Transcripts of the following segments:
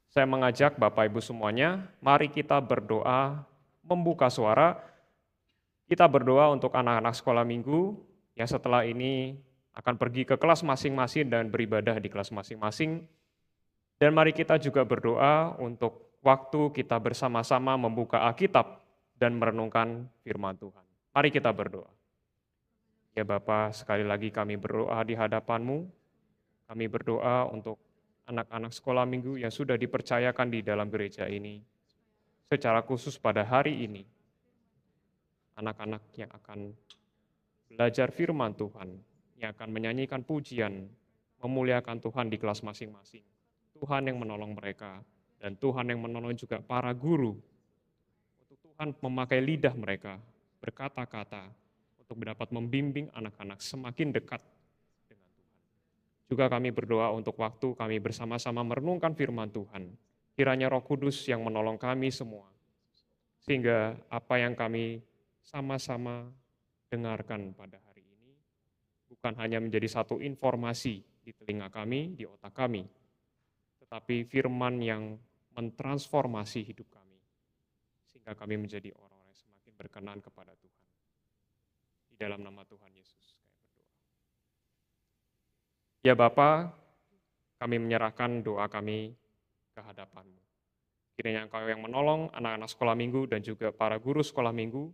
Saya mengajak Bapak Ibu semuanya, mari kita berdoa, membuka suara, kita berdoa untuk anak-anak sekolah minggu yang setelah ini akan pergi ke kelas masing-masing dan beribadah di kelas masing-masing. Dan mari kita juga berdoa untuk waktu kita bersama-sama membuka Alkitab dan merenungkan firman Tuhan. Mari kita berdoa. Ya Bapa, sekali lagi kami berdoa di hadapan-Mu. Kami berdoa untuk anak-anak sekolah minggu yang sudah dipercayakan di dalam gereja ini. Secara khusus pada hari ini, anak-anak yang akan belajar firman Tuhan, yang akan menyanyikan pujian, memuliakan Tuhan di kelas masing-masing. Tuhan yang menolong mereka, dan Tuhan yang menolong juga para guru. Untuk Tuhan memakai lidah mereka, berkata-kata, untuk dapat membimbing anak-anak semakin dekat dengan Tuhan. Juga kami berdoa untuk waktu kami bersama-sama merenungkan firman Tuhan. Kiranya Roh Kudus yang menolong kami semua, sehingga apa yang kami sama-sama dengarkan pada hari ini bukan hanya menjadi satu informasi di telinga kami, di otak kami, tetapi firman yang mentransformasi hidup kami, sehingga kami menjadi orang-orang yang semakin berkenan kepada Tuhan. Di dalam nama Tuhan Yesus, kami berdoa. Ya Bapa, kami menyerahkan doa kami ke hadapan-Mu. Kiranya Engkau yang menolong anak-anak sekolah minggu dan juga para guru sekolah minggu,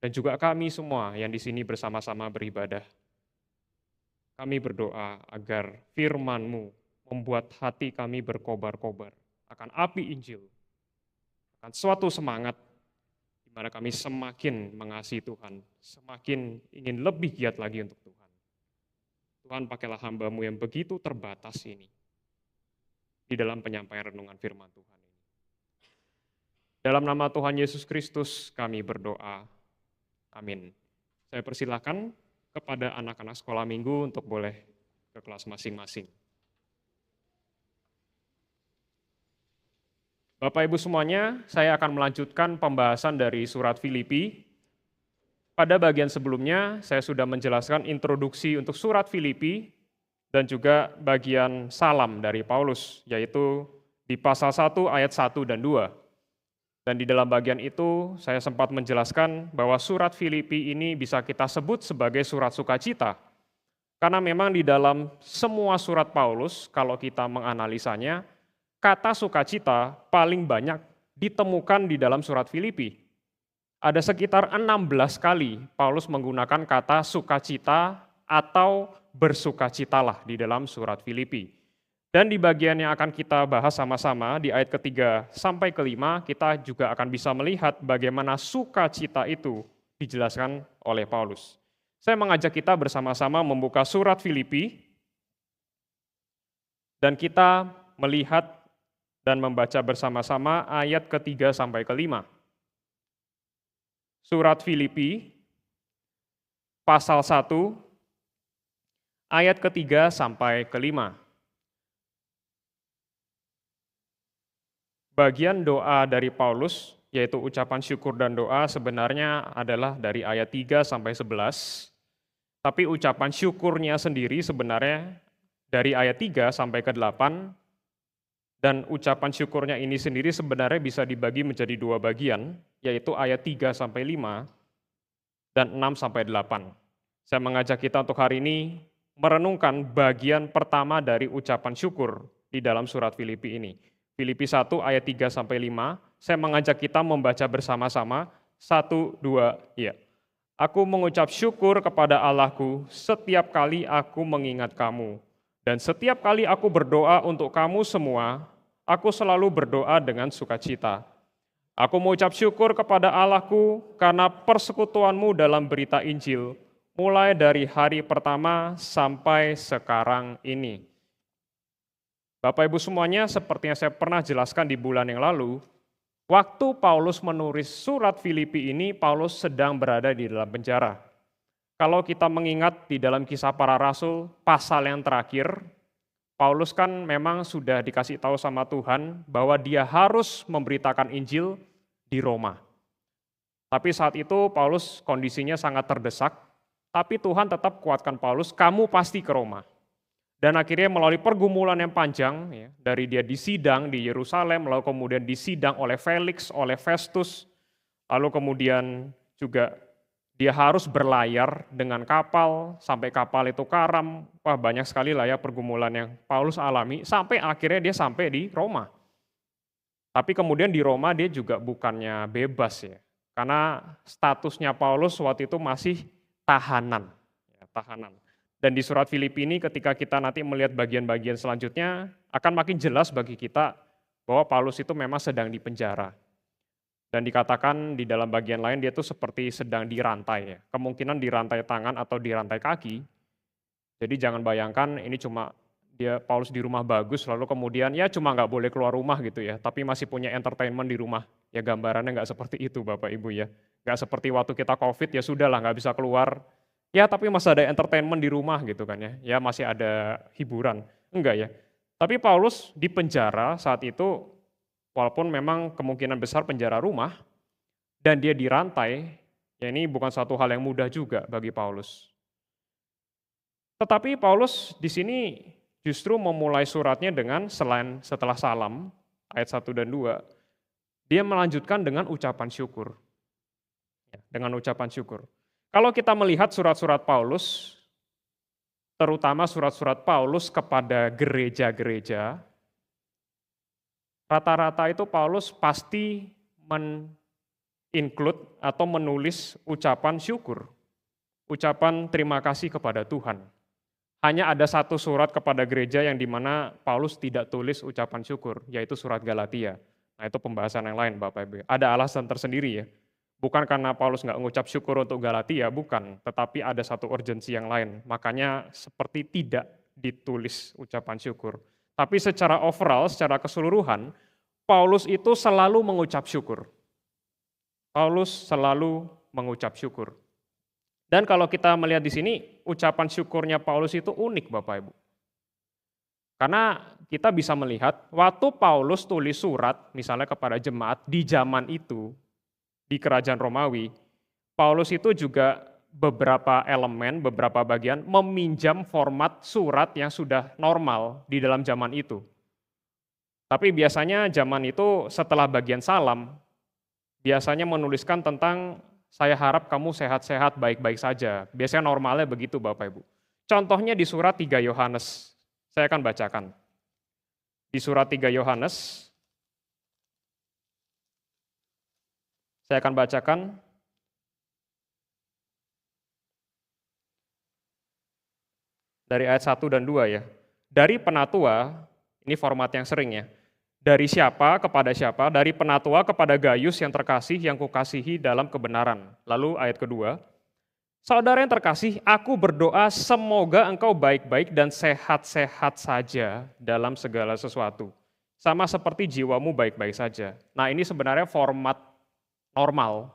dan juga kami semua yang di sini bersama-sama beribadah. Kami berdoa agar firman-Mu membuat hati kami berkobar-kobar akan api Injil, akan suatu semangat di mana kami semakin mengasihi Tuhan, semakin ingin lebih giat lagi untuk Tuhan. Tuhan, pakailah hamba-Mu yang begitu terbatas ini di dalam penyampaian renungan firman Tuhan ini. Dalam nama Tuhan Yesus Kristus kami berdoa. Amin. Saya persilakan kepada anak-anak sekolah minggu untuk boleh ke kelas masing-masing. Bapak Ibu semuanya, saya akan melanjutkan pembahasan dari surat Filipi. Pada bagian sebelumnya, saya sudah menjelaskan introduksi untuk surat Filipi dan juga bagian salam dari Paulus, yaitu di pasal 1 ayat 1 dan 2. Dan di dalam bagian itu, saya sempat menjelaskan bahwa surat Filipi ini bisa kita sebut sebagai surat sukacita. Karena memang di dalam semua surat Paulus, kalau kita menganalisanya, kata sukacita paling banyak ditemukan di dalam surat Filipi. Ada sekitar 16 kali Paulus menggunakan kata sukacita atau bersukacitalah di dalam surat Filipi. Dan di bagian yang akan kita bahas sama-sama di ayat ketiga sampai kelima, kita juga akan bisa melihat bagaimana sukacita itu dijelaskan oleh Paulus. Saya mengajak kita bersama-sama membuka surat Filipi, dan kita melihat dan membaca bersama-sama ayat ketiga sampai kelima. Surat Filipi, pasal 1, ayat ketiga sampai kelima. Bagian doa dari Paulus, yaitu ucapan syukur dan doa sebenarnya adalah dari ayat 3 sampai 11. Tapi ucapan syukurnya sendiri sebenarnya dari ayat 3 sampai ke 8. Dan ucapan syukurnya ini sendiri sebenarnya bisa dibagi menjadi dua bagian, yaitu ayat 3 sampai 5 dan 6 sampai 8. Saya mengajak kita untuk hari ini merenungkan bagian pertama dari ucapan syukur di dalam surat Filipi ini. Filipi 1 ayat 3 sampai 5, saya mengajak kita membaca bersama-sama. 1, 2, ya. Aku mengucap syukur kepada Allahku setiap kali aku mengingat kamu. Dan setiap kali aku berdoa untuk kamu semua, aku selalu berdoa dengan sukacita. Aku mengucap syukur kepada Allahku karena persekutuanmu dalam berita Injil, mulai dari hari pertama sampai sekarang ini. Bapak Ibu semuanya, seperti yang saya pernah jelaskan di bulan yang lalu, waktu Paulus menulis surat Filipi ini, Paulus sedang berada di dalam penjara. Kalau kita mengingat di dalam Kisah Para Rasul, pasal yang terakhir, Paulus kan memang sudah dikasih tahu sama Tuhan bahwa dia harus memberitakan Injil di Roma. Tapi saat itu Paulus kondisinya sangat terdesak, tapi Tuhan tetap kuatkan Paulus, kamu pasti ke Roma. Dan akhirnya melalui pergumulan yang panjang, ya, dari dia disidang di Yerusalem, lalu kemudian disidang oleh Felix, oleh Festus, lalu kemudian juga dia harus berlayar dengan kapal, sampai kapal itu karam. Wah, banyak sekali lah ya pergumulan yang Paulus alami, sampai akhirnya dia sampai di Roma. Tapi kemudian di Roma dia juga bukannya bebas ya, karena statusnya Paulus waktu itu masih tahanan. Ya, tahanan. Dan di surat Filipi ini ketika kita nanti melihat bagian-bagian selanjutnya, akan makin jelas bagi kita bahwa Paulus itu memang sedang dipenjara. Dan dikatakan di dalam bagian lain dia tuh seperti sedang dirantai ya. Kemungkinan dirantai tangan atau dirantai kaki. Jadi jangan bayangkan ini cuma dia Paulus di rumah bagus lalu kemudian ya cuma nggak boleh keluar rumah gitu ya. Tapi masih punya entertainment di rumah. Ya gambarannya nggak seperti itu Bapak Ibu ya. Nggak seperti waktu kita COVID ya sudah lah nggak bisa keluar. Ya tapi masih ada entertainment di rumah gitu kan ya. Ya masih ada hiburan. Enggak ya. Tapi Paulus di penjara saat itu walaupun memang kemungkinan besar penjara rumah, dan dia dirantai, ya ini bukan satu hal yang mudah juga bagi Paulus. Tetapi Paulus di sini justru memulai suratnya dengan setelah salam, ayat 1 dan 2, dia melanjutkan dengan ucapan syukur. Dengan ucapan syukur. Kalau kita melihat surat-surat Paulus, terutama surat-surat Paulus kepada gereja-gereja, rata-rata itu Paulus pasti include atau menulis ucapan syukur, ucapan terima kasih kepada Tuhan. Hanya ada satu surat kepada gereja yang dimana Paulus tidak tulis ucapan syukur, yaitu surat Galatia. Nah itu pembahasan yang lain Bapak Ibu. Ada alasan tersendiri ya. Bukan karena Paulus nggak mengucap syukur untuk Galatia, bukan. Tetapi ada satu urgensi yang lain. Makanya seperti tidak ditulis ucapan syukur. Tapi secara overall, secara keseluruhan, Paulus itu selalu mengucap syukur. Paulus selalu mengucap syukur. Dan kalau kita melihat di sini, ucapan syukurnya Paulus itu unik Bapak Ibu. Karena kita bisa melihat, waktu Paulus tulis surat, misalnya kepada jemaat di zaman itu, di kerajaan Romawi, Paulus itu juga beberapa elemen, beberapa bagian meminjam format surat yang sudah normal di dalam zaman itu. Tapi biasanya zaman itu setelah bagian salam, biasanya menuliskan tentang saya harap kamu sehat-sehat, baik-baik saja. Biasanya normalnya begitu Bapak Ibu. Contohnya di surat 3 Yohanes, saya akan bacakan. Di surat 3 Yohanes, saya akan bacakan dari ayat 1 dan 2 ya. Dari penatua, ini format yang sering ya. Dari siapa kepada siapa, dari penatua kepada Gayus yang terkasih, yang kukasihi dalam kebenaran. Lalu ayat kedua, saudara yang terkasih, aku berdoa semoga engkau baik-baik dan sehat-sehat saja dalam segala sesuatu. Sama seperti jiwamu baik-baik saja. Nah ini sebenarnya format normal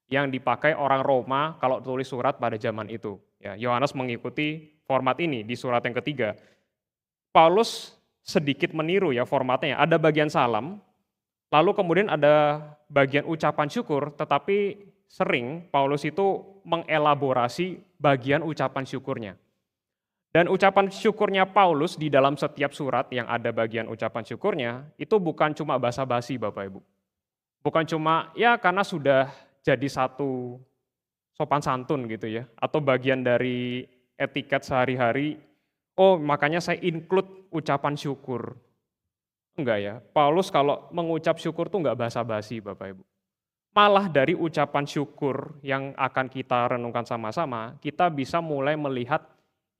yang dipakai orang Roma kalau tulis surat pada zaman itu. Ya, Yohanes mengikuti format ini di surat yang ketiga. Paulus sedikit meniru ya formatnya. Ada bagian salam, lalu kemudian ada bagian ucapan syukur, tetapi sering Paulus itu mengelaborasi bagian ucapan syukurnya. Dan ucapan syukurnya Paulus di dalam setiap surat yang ada bagian ucapan syukurnya, itu bukan cuma basa-basi Bapak Ibu. Bukan cuma ya karena sudah jadi satu sopan santun gitu ya, atau bagian dari etiket sehari-hari, oh makanya saya include ucapan syukur. Enggak ya, Paulus kalau mengucap syukur tuh enggak basa-basi Bapak Ibu. Malah dari ucapan syukur yang akan kita renungkan sama-sama, kita bisa mulai melihat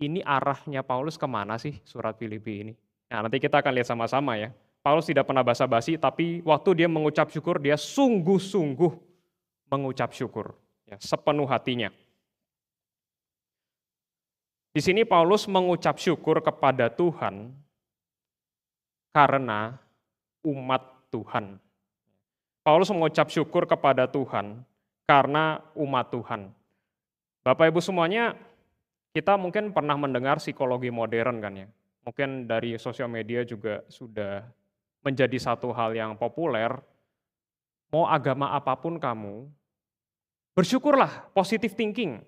ini arahnya Paulus kemana sih surat Filipi ini. Nah nanti kita akan lihat sama-sama ya. Paulus tidak pernah basa-basi, tapi waktu dia mengucap syukur, dia sungguh-sungguh mengucap syukur. Ya, sepenuh hatinya. Di sini Paulus mengucap syukur kepada Tuhan karena umat Tuhan. Paulus mengucap syukur kepada Tuhan karena umat Tuhan. Bapak Ibu semuanya, kita mungkin pernah mendengar psikologi modern kan ya. Mungkin dari sosial media juga sudah menjadi satu hal yang populer. Mau agama apapun kamu, bersyukurlah, positive thinking.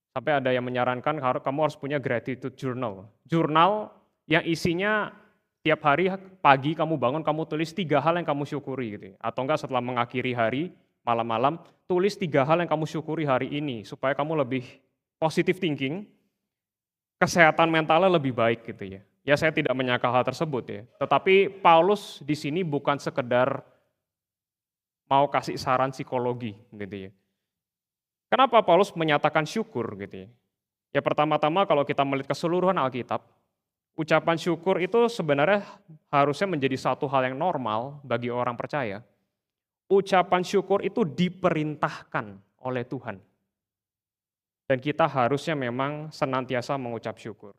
Sampai ada yang menyarankan kamu harus punya gratitude journal. Jurnal yang isinya tiap hari pagi kamu bangun, kamu tulis 3 hal yang kamu syukuri gitu ya. Atau enggak setelah mengakhiri hari, malam-malam, tulis 3 hal yang kamu syukuri hari ini, supaya kamu lebih positive thinking, kesehatan mentalnya lebih baik gitu ya. Ya saya tidak menyangka hal tersebut ya. Tetapi Paulus di sini bukan sekedar mau kasih saran psikologi gitu ya. Kenapa Paulus menyatakan syukur gitu ya? Ya pertama-tama kalau kita melihat keseluruhan Alkitab, ucapan syukur itu sebenarnya harusnya menjadi satu hal yang normal bagi orang percaya. Ucapan syukur itu diperintahkan oleh Tuhan. Dan kita harusnya memang senantiasa mengucap syukur.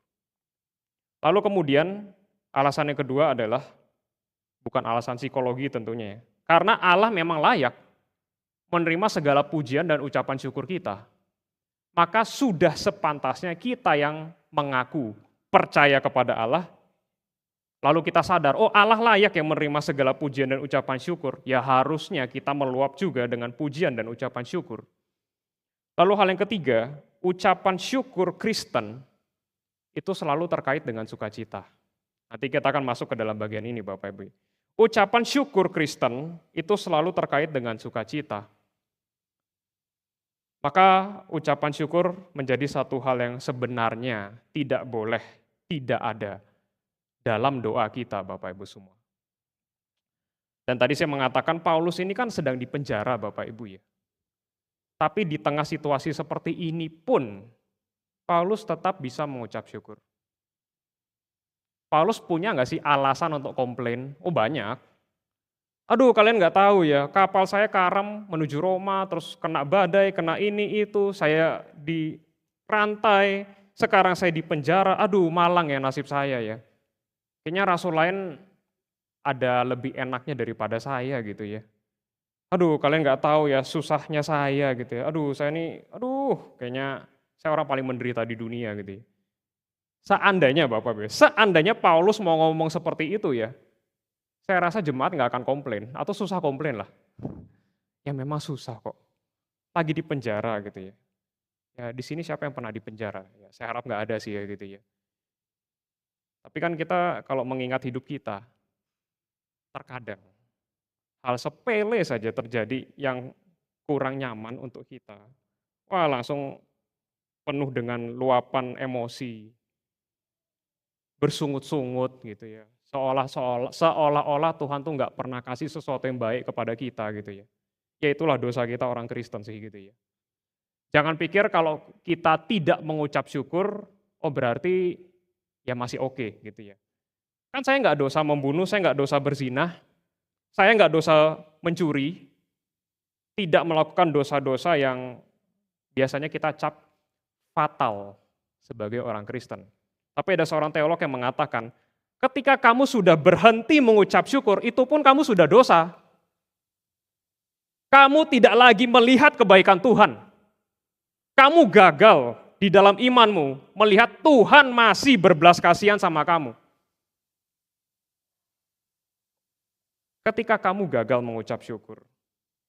Lalu kemudian alasan yang kedua adalah bukan alasan psikologi tentunya ya. Karena Allah memang layak menerima segala pujian dan ucapan syukur kita. Maka sudah sepantasnya kita yang mengaku percaya kepada Allah, lalu kita sadar, oh Allah layak yang menerima segala pujian dan ucapan syukur, ya harusnya kita meluap juga dengan pujian dan ucapan syukur. Lalu hal yang ketiga, ucapan syukur Kristen itu selalu terkait dengan sukacita. Nanti kita akan masuk ke dalam bagian ini Bapak Ibu. Ucapan syukur Kristen itu selalu terkait dengan sukacita. Maka ucapan syukur menjadi satu hal yang sebenarnya tidak boleh, tidak ada dalam doa kita Bapak Ibu semua. Dan tadi saya mengatakan Paulus ini kan sedang dipenjara Bapak Ibu ya. Tapi di tengah situasi seperti ini pun Paulus tetap bisa mengucap syukur. Paulus punya nggak sih alasan untuk komplain? Oh banyak. Aduh kalian nggak tahu ya, kapal saya karam menuju Roma, terus kena badai, kena ini itu, saya dirantai, sekarang saya di penjara, aduh malang ya nasib saya ya. Kayaknya rasul lain ada lebih enaknya daripada saya gitu ya. Aduh kalian nggak tahu ya susahnya saya gitu ya, aduh saya ini, kayaknya saya orang paling menderita di dunia gitu ya. Seandainya Bapak, seandainya Paulus mau ngomong seperti itu ya, saya rasa jemaat nggak akan komplain, atau susah komplain lah. Ya memang susah kok, lagi di penjara gitu ya. Ya di sini siapa yang pernah di penjara? Ya, saya harap nggak ada sih ya gitu ya. Tapi kan kita kalau mengingat hidup kita, terkadang hal sepele saja terjadi yang kurang nyaman untuk kita. Wah langsung penuh dengan luapan emosi, bersungut-sungut gitu ya. Seolah-olah Tuhan tuh nggak pernah kasih sesuatu yang baik kepada kita gitu ya. Ya itulah dosa kita orang Kristen sih gitu ya. Jangan pikir kalau kita tidak mengucap syukur, oh berarti ya masih oke gitu ya. Kan saya nggak dosa membunuh, saya nggak dosa berzina, saya nggak dosa mencuri, tidak melakukan dosa-dosa yang biasanya kita cap fatal sebagai orang Kristen. Tapi ada seorang teolog yang mengatakan, ketika kamu sudah berhenti mengucap syukur, itu pun kamu sudah dosa. Kamu tidak lagi melihat kebaikan Tuhan. Kamu gagal di dalam imanmu, melihat Tuhan masih berbelas kasihan sama kamu. Ketika kamu gagal mengucap syukur,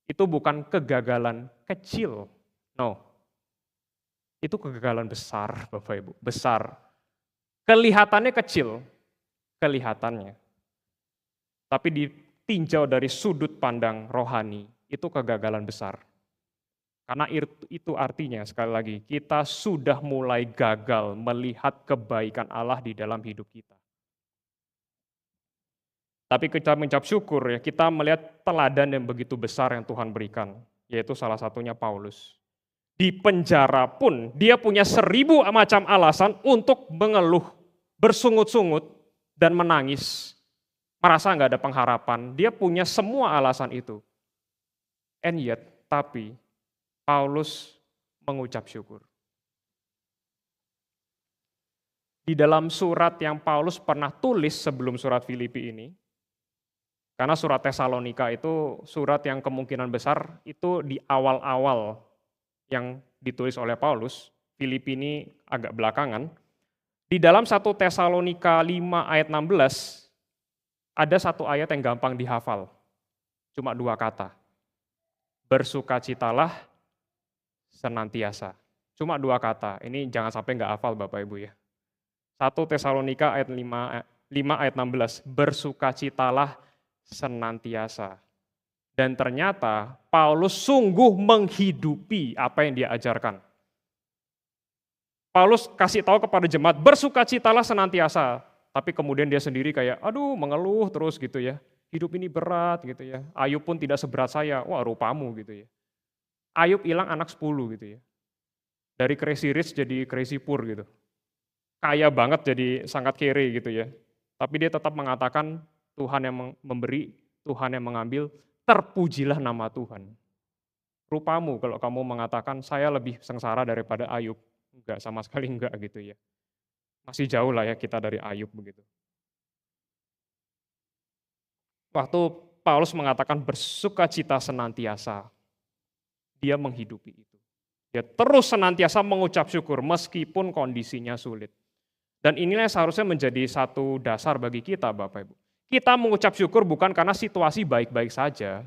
itu bukan kegagalan kecil. No. Itu kegagalan besar, Bapak Ibu, besar. Kelihatannya kecil, kelihatannya. Tapi ditinjau dari sudut pandang rohani, itu kegagalan besar. Karena itu artinya, sekali lagi, kita sudah mulai gagal melihat kebaikan Allah di dalam hidup kita. Tapi kita mengucap syukur ya, kita melihat teladan yang begitu besar yang Tuhan berikan, yaitu salah satunya Paulus. Di penjara pun dia punya 1000 macam alasan untuk mengeluh, bersungut-sungut, dan menangis. Merasa nggak ada pengharapan, dia punya semua alasan itu. And yet, tapi Paulus mengucap syukur. Di dalam surat yang Paulus pernah tulis sebelum surat Filipi ini, karena surat Tesalonika itu surat yang kemungkinan besar itu di awal-awal yang ditulis oleh Paulus, Filipi ini agak belakangan. Di dalam 1 Tesalonika 5 ayat 16, ada satu ayat yang gampang dihafal, cuma 2 kata. Bersukacitalah senantiasa. Cuma 2 kata, ini jangan sampai nggak hafal Bapak Ibu ya. 1 Tesalonika ayat 5 ayat 16, bersukacitalah senantiasa. Dan ternyata Paulus sungguh menghidupi apa yang dia ajarkan. Paulus kasih tahu kepada jemaat, bersukacitalah senantiasa. Tapi kemudian dia sendiri kayak, aduh mengeluh terus gitu ya. Hidup ini berat gitu ya. Ayub pun tidak seberat saya, wah rupamu gitu ya. Ayub hilang anak 10 gitu ya. Dari crazy rich jadi crazy poor gitu. Kaya banget jadi sangat kere gitu ya. Tapi dia tetap mengatakan Tuhan yang memberi, Tuhan yang mengambil, terpujilah nama Tuhan. Rupamu kalau kamu mengatakan saya lebih sengsara daripada Ayub. Enggak, sama sekali enggak gitu ya. Masih jauh lah ya kita dari Ayub begitu. Waktu Paulus mengatakan bersukacita senantiasa, dia menghidupi itu. Dia terus senantiasa mengucap syukur meskipun kondisinya sulit. Dan inilah yang seharusnya menjadi satu dasar bagi kita Bapak Ibu. Kita mengucap syukur bukan karena situasi baik-baik saja.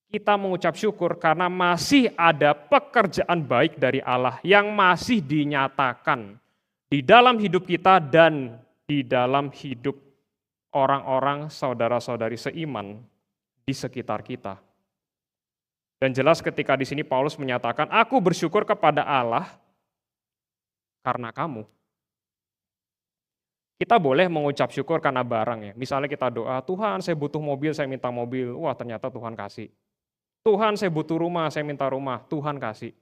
Kita mengucap syukur karena masih ada pekerjaan baik dari Allah yang masih dinyatakan di dalam hidup kita dan di dalam hidup orang-orang saudara-saudari seiman di sekitar kita. Dan jelas ketika di sini Paulus menyatakan, aku bersyukur kepada Allah karena kamu. Kita boleh mengucap syukur karena barang ya. Misalnya kita doa, Tuhan saya butuh mobil, saya minta mobil. Wah ternyata Tuhan kasih. Tuhan saya butuh rumah, saya minta rumah. Tuhan kasih.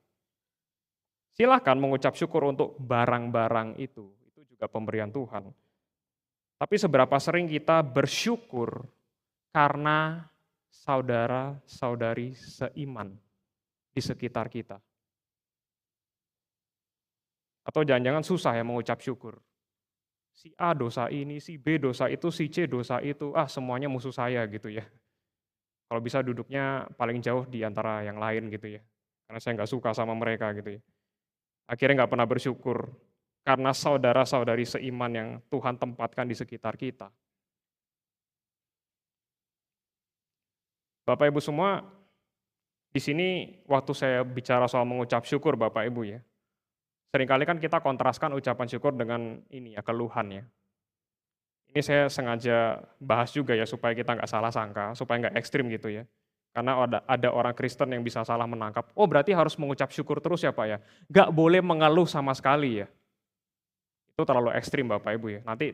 Silahkan mengucap syukur untuk barang-barang itu. Itu juga pemberian Tuhan. Tapi seberapa sering kita bersyukur karena saudara-saudari seiman di sekitar kita. Atau jangan-jangan susah ya mengucap syukur. Si A dosa ini, si B dosa itu, si C dosa itu, semuanya musuh saya gitu ya. Kalau bisa duduknya paling jauh di antara yang lain gitu ya. Karena saya nggak suka sama mereka gitu ya. Akhirnya nggak pernah bersyukur karena saudara-saudari seiman yang Tuhan tempatkan di sekitar kita. Bapak Ibu semua, di sini waktu saya bicara soal mengucap syukur Bapak Ibu ya, seringkali kan kita kontraskan ucapan syukur dengan ini ya, keluhan ya. Ini saya sengaja bahas juga ya supaya kita nggak salah sangka, supaya nggak ekstrim gitu ya. Karena ada orang Kristen yang bisa salah menangkap, oh berarti harus mengucap syukur terus ya Pak ya. Nggak boleh mengeluh sama sekali ya. Itu terlalu ekstrim Bapak Ibu ya. Nanti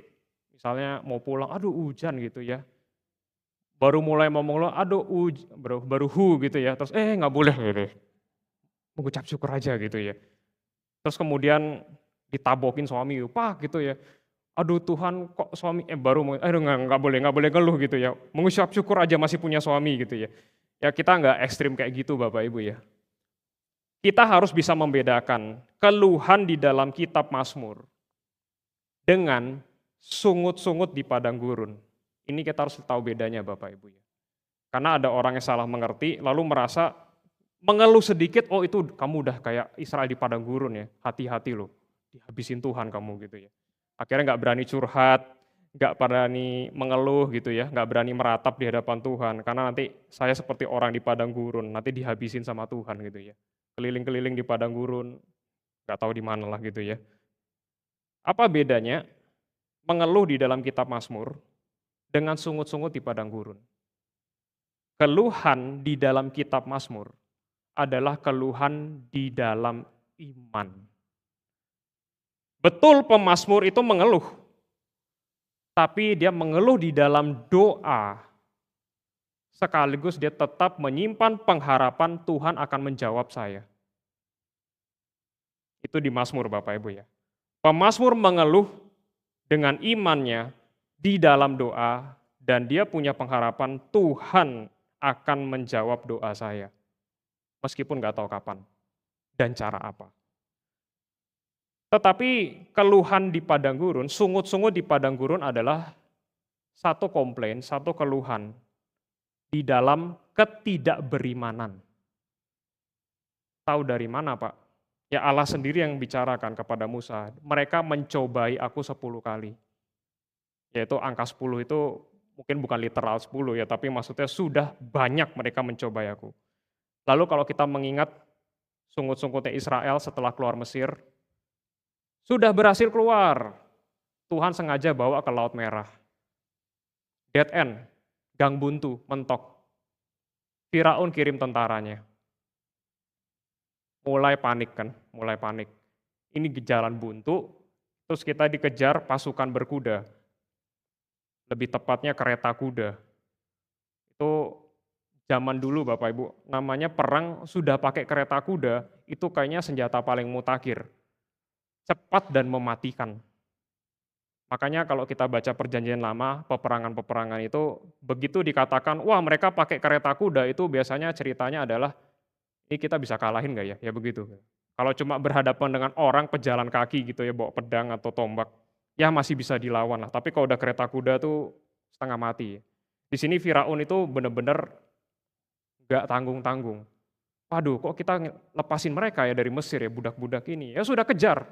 misalnya mau pulang, aduh hujan gitu ya. Baru mulai mau mengeluh, aduh baru gitu ya. Terus nggak boleh gitu. Mengucap syukur aja gitu ya. Terus kemudian ditabokin suami, Pak gitu ya. Aduh Tuhan kok suami nggak boleh ngeluh gitu ya. Mengucap syukur aja masih punya suami gitu ya. Ya kita nggak ekstrim kayak gitu Bapak Ibu ya. Kita harus bisa membedakan keluhan di dalam kitab Mazmur dengan sungut-sungut di padang gurun. Ini kita harus tahu bedanya Bapak Ibu ya. Karena ada orang yang salah mengerti lalu merasa mengeluh sedikit, oh itu kamu udah kayak Israel di padang gurun ya, hati-hati loh, dihabisin Tuhan kamu gitu ya. Akhirnya nggak berani curhat, nggak berani mengeluh gitu ya, nggak berani meratap di hadapan Tuhan, karena nanti saya seperti orang di padang gurun, nanti dihabisin sama Tuhan gitu ya. Keliling-keliling di padang gurun, nggak tahu di mana lah gitu ya. Apa bedanya mengeluh di dalam kitab Mazmur dengan sungut-sungut di padang gurun? Keluhan di dalam kitab Mazmur adalah keluhan di dalam iman. Betul pemazmur itu mengeluh, tapi dia mengeluh di dalam doa, sekaligus dia tetap menyimpan pengharapan Tuhan akan menjawab saya. Itu di Mazmur Bapak Ibu ya. Pemazmur mengeluh dengan imannya di dalam doa, dan dia punya pengharapan Tuhan akan menjawab doa saya. Meskipun nggak tahu kapan dan cara apa. Tetapi keluhan di padang gurun, sungut-sungut di padang gurun adalah satu komplain, satu keluhan di dalam ketidakberimanan. Tahu dari mana Pak? Ya Allah sendiri yang bicarakan kepada Musa, mereka mencobai aku 10 kali. Yaitu angka 10 itu mungkin bukan literal 10 ya, tapi maksudnya sudah banyak mereka mencobai aku. Lalu kalau kita mengingat sungut-sungutnya Israel setelah keluar Mesir, sudah berhasil keluar. Tuhan sengaja bawa ke Laut Merah. Dead end, gang buntu, mentok. Firaun kirim tentaranya. Mulai panik kan, mulai panik. Ini jalan buntu, terus kita dikejar pasukan berkuda. Lebih tepatnya kereta kuda. Itu zaman dulu Bapak Ibu, namanya perang sudah pakai kereta kuda, itu kayaknya senjata paling mutakhir. Cepat dan mematikan. Makanya kalau kita baca perjanjian lama, peperangan-peperangan itu, begitu dikatakan, wah mereka pakai kereta kuda, itu biasanya ceritanya adalah, ini kita bisa kalahin nggak ya? Ya begitu. Kalau cuma berhadapan dengan orang pejalan kaki gitu ya, bawa pedang atau tombak, ya masih bisa dilawan lah. Tapi kalau udah kereta kuda tuh setengah mati. Di sini Firaun itu benar-benar nggak tanggung-tanggung. Waduh, kok kita lepasin mereka ya dari Mesir ya, budak-budak ini. Ya sudah kejar.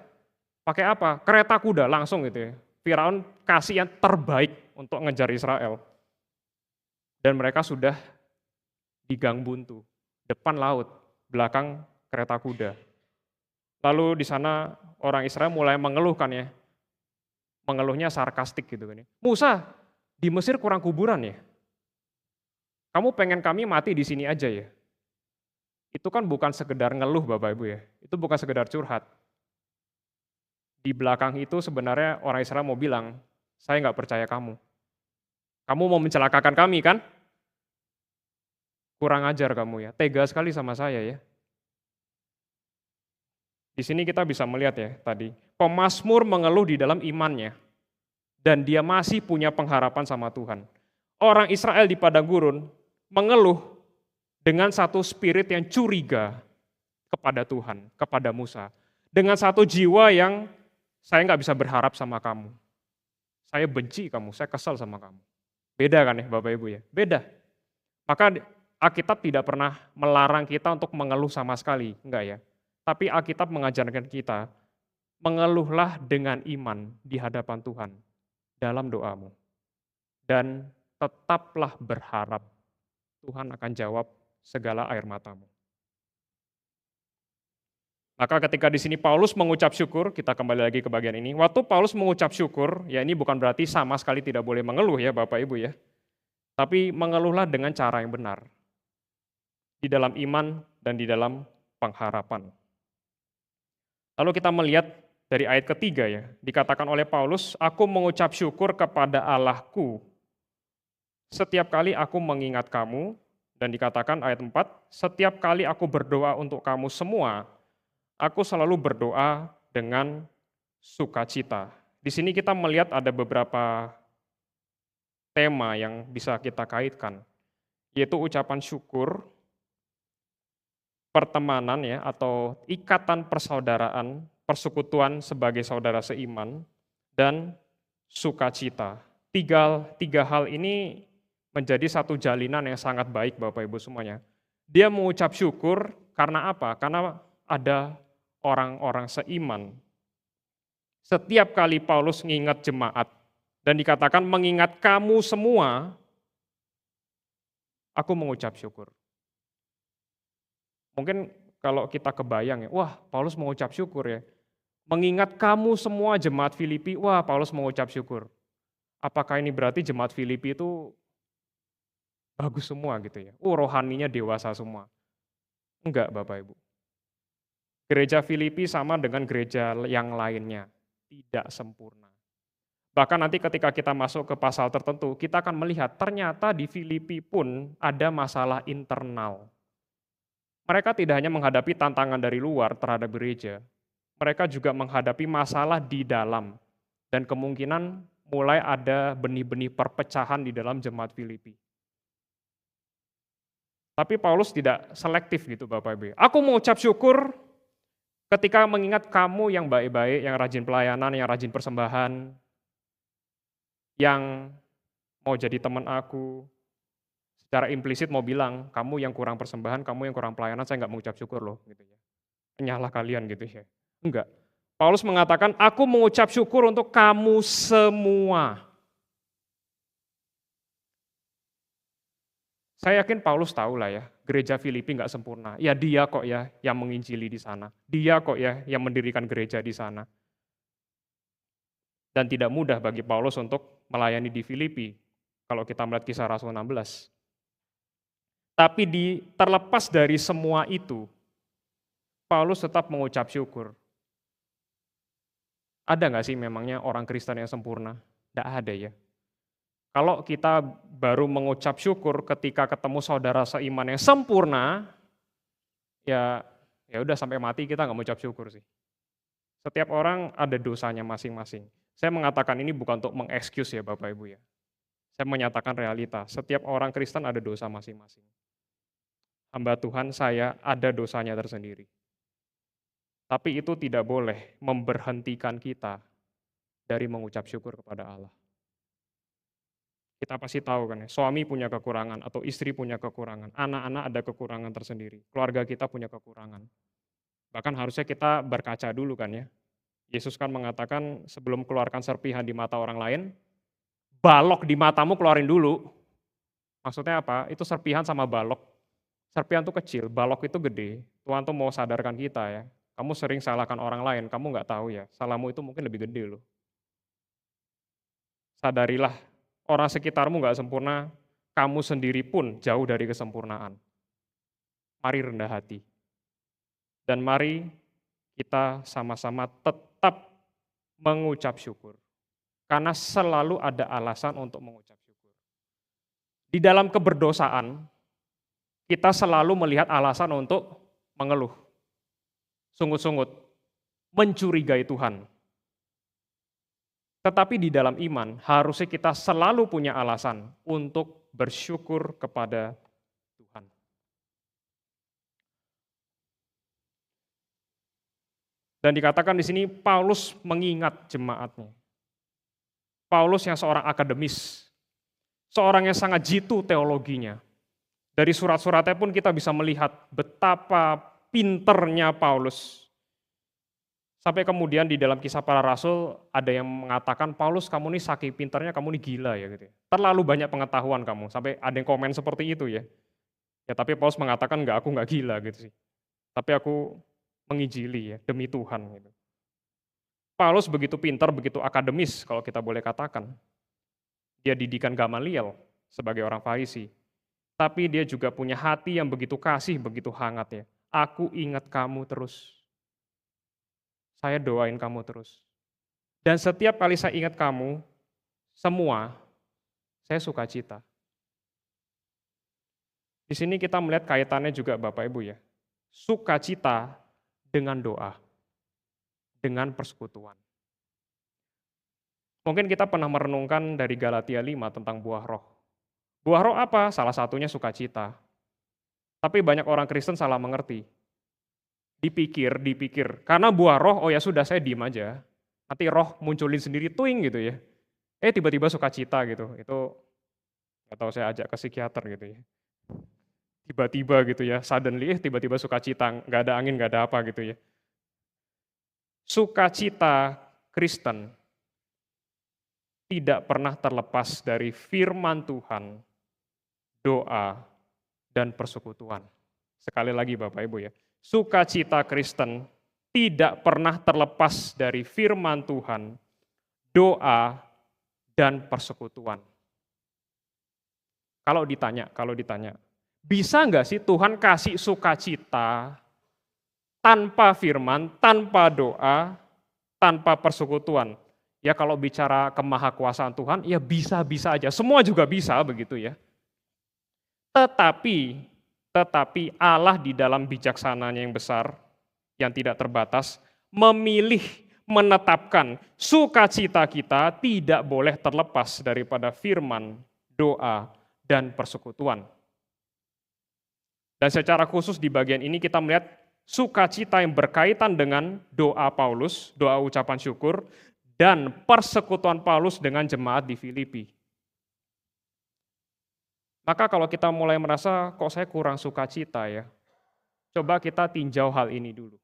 Pakai apa? Kereta kuda langsung gitu ya. Firaun kasih yang terbaik untuk ngejar Israel. Dan mereka sudah di gang buntu, depan laut, belakang kereta kuda. Lalu di sana orang Israel mulai mengeluhkan ya. Mengeluhnya sarkastik gitu kan ya. Musa, di Mesir kurang kuburan ya? Kamu pengen kami mati di sini aja ya? Itu kan bukan sekedar ngeluh Bapak Ibu ya. Itu bukan sekedar curhat. Di belakang itu sebenarnya orang Israel mau bilang, saya nggak percaya kamu. Kamu mau mencelakakan kami kan? Kurang ajar kamu ya, tega sekali sama saya ya. Di sini kita bisa melihat ya tadi, pemazmur mengeluh di dalam imannya, dan dia masih punya pengharapan sama Tuhan. Orang Israel di padang gurun mengeluh dengan satu spirit yang curiga kepada Tuhan, kepada Musa. Dengan satu jiwa yang saya nggak bisa berharap sama kamu. Saya benci kamu, saya kesal sama kamu. Beda kan ya Bapak Ibu ya? Beda. Maka Alkitab tidak pernah melarang kita untuk mengeluh sama sekali, enggak ya. Tapi Alkitab mengajarkan kita, mengeluhlah dengan iman di hadapan Tuhan dalam doamu. Dan tetaplah berharap Tuhan akan jawab segala air matamu. Maka ketika di sini Paulus mengucap syukur, kita kembali lagi ke bagian ini. Waktu Paulus mengucap syukur, ya ini bukan berarti sama sekali tidak boleh mengeluh ya Bapak Ibu ya. Tapi mengeluhlah dengan cara yang benar. Di dalam iman dan di dalam pengharapan. Lalu kita melihat dari ayat ketiga ya, dikatakan oleh Paulus, aku mengucap syukur kepada Allahku. Setiap kali aku mengingat kamu, dan dikatakan ayat 4, setiap kali aku berdoa untuk kamu semua, aku selalu berdoa dengan sukacita. Di sini kita melihat ada beberapa tema yang bisa kita kaitkan, yaitu ucapan syukur, pertemanan ya atau ikatan persaudaraan, persekutuan sebagai saudara seiman, dan sukacita. Tiga hal ini menjadi satu jalinan yang sangat baik Bapak Ibu semuanya. Dia mengucap syukur karena apa? Karena ada orang-orang seiman. Setiap kali Paulus mengingat jemaat, dan dikatakan mengingat kamu semua, aku mengucap syukur. Mungkin kalau kita kebayang ya, wah Paulus mengucap syukur ya. Mengingat kamu semua jemaat Filipi, wah Paulus mengucap syukur. Apakah ini berarti jemaat Filipi itu bagus semua gitu ya? Rohaninya dewasa semua. Enggak Bapak Ibu. Gereja Filipi sama dengan gereja yang lainnya, tidak sempurna. Bahkan nanti ketika kita masuk ke pasal tertentu, kita akan melihat ternyata di Filipi pun ada masalah internal. Mereka tidak hanya menghadapi tantangan dari luar terhadap gereja, mereka juga menghadapi masalah di dalam. Dan kemungkinan mulai ada benih-benih perpecahan di dalam jemaat Filipi. Tapi Paulus tidak selektif gitu Bapak Ibu. Aku mengucap syukur ketika mengingat kamu yang baik-baik, yang rajin pelayanan, yang rajin persembahan, yang mau jadi teman aku, secara implisit mau bilang, kamu yang kurang persembahan, kamu yang kurang pelayanan, saya nggak mengucap syukur loh. Gitu ya. Penyalah kalian gitu ya. Enggak. Paulus mengatakan, aku mengucap syukur untuk kamu semua. Saya yakin Paulus tahu lah ya, gereja Filipi nggak sempurna. Ya dia kok ya yang menginjili di sana. Dia kok ya yang mendirikan gereja di sana. Dan tidak mudah bagi Paulus untuk melayani di Filipi, kalau kita melihat Kisah Rasul 16. Tapi terlepas dari semua itu, Paulus tetap mengucap syukur. Ada nggak sih memangnya orang Kristen yang sempurna? Nggak ada ya. Kalau kita baru mengucap syukur ketika ketemu saudara seiman yang sempurna, ya ya udah sampai mati kita nggak mengucap syukur sih. Setiap orang ada dosanya masing-masing. Saya mengatakan ini bukan untuk mengexcuse ya Bapak Ibu ya. Saya menyatakan realita. Setiap orang Kristen ada dosa masing-masing. Hamba Tuhan saya ada dosanya tersendiri. Tapi itu tidak boleh memberhentikan kita dari mengucap syukur kepada Allah. Kita pasti tahu kan ya, suami punya kekurangan atau istri punya kekurangan, anak-anak ada kekurangan tersendiri, keluarga kita punya kekurangan. Bahkan harusnya kita berkaca dulu kan ya. Yesus kan mengatakan sebelum keluarkan serpihan di mata orang lain, balok di matamu keluarin dulu. Maksudnya apa? Itu serpihan sama balok. Serpihan itu kecil, balok itu gede. Tuhan tuh mau sadarkan kita ya. Kamu sering salahkan orang lain, kamu nggak tahu ya. Salahmu itu mungkin lebih gede loh. Sadarilah, orang sekitarmu nggak sempurna, kamu sendiri pun jauh dari kesempurnaan. Mari rendah hati. Dan mari kita sama-sama tetap mengucap syukur. Karena selalu ada alasan untuk mengucap syukur. Di dalam keberdosaan, kita selalu melihat alasan untuk mengeluh. Sungut-sungut, mencurigai Tuhan. Tetapi di dalam iman, harusnya kita selalu punya alasan untuk bersyukur kepada Tuhan. Dan dikatakan di sini Paulus mengingat jemaatnya. Paulus yang seorang akademis, seorang yang sangat jitu teologinya. Dari surat-suratnya pun kita bisa melihat betapa pinternya Paulus. Sampai kemudian di dalam Kisah Para Rasul ada yang mengatakan, Paulus kamu nih saking pinternya, kamu nih gila ya gitu. Terlalu banyak pengetahuan kamu, sampai ada yang komen seperti itu ya. Ya tapi Paulus mengatakan enggak, aku enggak gila gitu sih. Tapi aku menginjili ya, demi Tuhan gitu. Paulus begitu pintar, begitu akademis kalau kita boleh katakan. Dia didikan Gamaliel sebagai orang Farisi. Tapi dia juga punya hati yang begitu kasih, begitu hangat ya. Aku ingat kamu terus. Saya doain kamu terus. Dan setiap kali saya ingat kamu, semua, saya sukacita. Di sini kita melihat kaitannya juga Bapak Ibu ya. Sukacita dengan doa. Dengan persekutuan. Mungkin kita pernah merenungkan dari Galatia 5 tentang buah roh. Buah roh apa? Salah satunya sukacita. Tapi banyak orang Kristen salah mengerti. Dipikir. Karena buah roh, oh ya sudah saya diem aja. Nanti roh munculin sendiri, tuing gitu ya. Tiba-tiba sukacita gitu. Itu nggak tahu saya ajak ke psikiater gitu ya. Tiba-tiba gitu ya, suddenly tiba-tiba sukacita, nggak ada angin, nggak ada apa gitu ya. Sukacita Kristen tidak pernah terlepas dari firman Tuhan, doa, dan persekutuan. Sekali lagi Bapak Ibu ya, sukacita Kristen tidak pernah terlepas dari firman Tuhan, doa, dan persekutuan. Kalau ditanya, bisa nggak sih Tuhan kasih sukacita tanpa firman, tanpa doa, tanpa persekutuan? Ya kalau bicara kemahakuasaan Tuhan, ya bisa-bisa aja. Semua juga bisa begitu ya. Tetapi Allah di dalam bijaksananya yang besar, yang tidak terbatas, memilih menetapkan sukacita kita tidak boleh terlepas daripada firman, doa, dan persekutuan. Dan secara khusus di bagian ini kita melihat sukacita yang berkaitan dengan doa Paulus, doa ucapan syukur, dan persekutuan Paulus dengan jemaat di Filipi. Maka kalau kita mulai merasa, kok saya kurang sukacita ya, coba kita tinjau hal ini dulu.